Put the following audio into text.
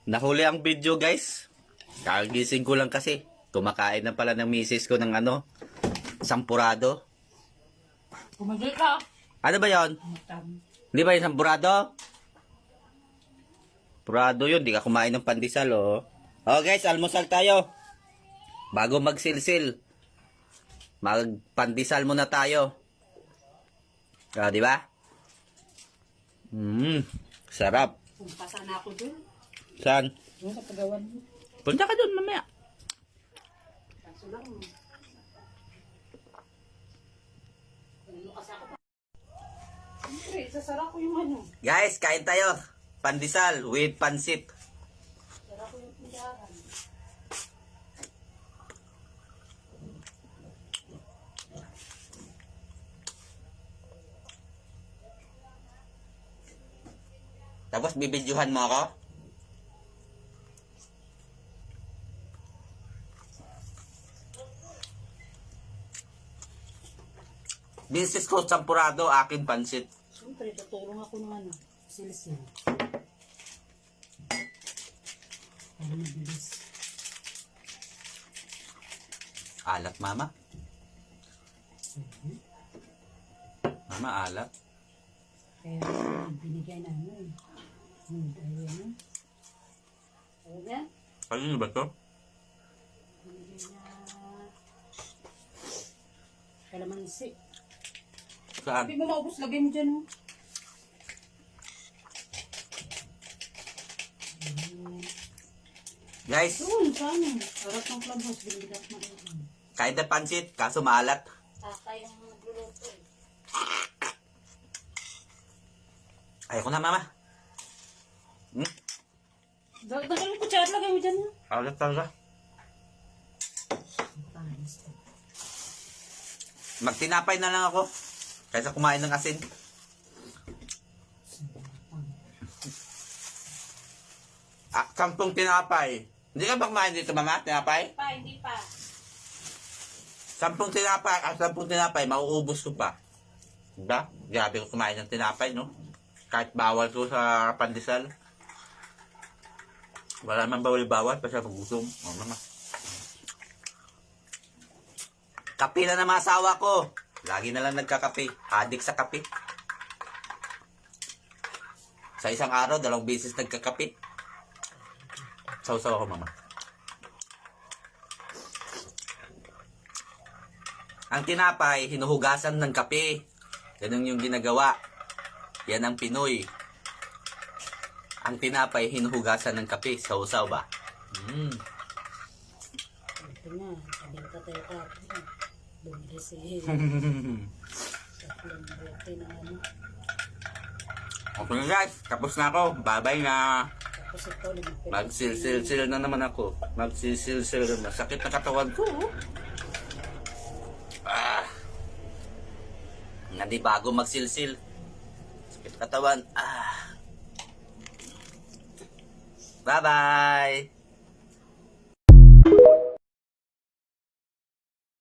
Nahuli ang video, guys. Kagising ko lang kasi. Kumakain na pala ng misis ko ng sampurado. Kumagay ka. Ano ba yon? Hindi ba yung sampurado? Purado yun, di ka kumain ng pandesal, oh. Oh, guys, almusal tayo. Bago magsilsil. Magpandesal muna tayo. Ah, di ba? Sarap. Pumpasa na ako dun. Saan? Yung sa pagawan mo. Punta ka dun mamaya. Kaso lang. Lukas ako pa. Siyempre, sasara ko yung ano. Guys, kain tayo. Pandesal with pansit. Sasara ko yung pindahan. Tapos bibidyohan mo ako? Business ko sampurado, akin pansit. Siyempre, tutulong ako ng ano. Silsil. Para mabilis. Alat, mama. Mama, alat. Kaya binigay namin. Ayan. Ayan. Kanino ba to? Binigay na kalamansi. Saan? Hindi mo maubos, lagay mo dyan. Oh. Guys, Doon, saan? Harap ng clubhouse, binigay na rin. kahit na pansit, kaso maalat. Tatay ang nagluluto eh. Ayoko na, mama. Dagdagan mo kutsara, lagay mo dyan. Alat talaga. Magtinapay na lang ako. Kaysa kumain ng asin. Ah, 10 tinapay. Hindi ka ba kumain dito, mama? Tinapay? Pa, hindi pa. 10 tinapay. 10 tinapay, mauubos ko pa. Diba? Grabe ko kumain ng tinapay, no? Kahit bawal ko sa pandesal. Wala naman bawal-bawal pa siya magutom. O, mama. Kape na naman asawa ko. Lagi na lang nagkakape. Adik sa kape. Sa isang araw, 2 beses nagkakape. Sausaw ako, mama. Ang tinapay, hinuhugasan ng kape. Ganun yung ginagawa. Yan ang Pinoy. Ang tinapay, hinuhugasan ng kape. Sausaw ba? Ito na, sabihin ka tayo tapos. Bumili si tatlong bote na ano. Okay na guys, tapos na ako. Bye-bye na. Tapos ito, Magsilsil na naman ako. Magsilsil na. Sakit na katawan ko. Hindi bago magsilsil. Sakit katawan. Bye-bye.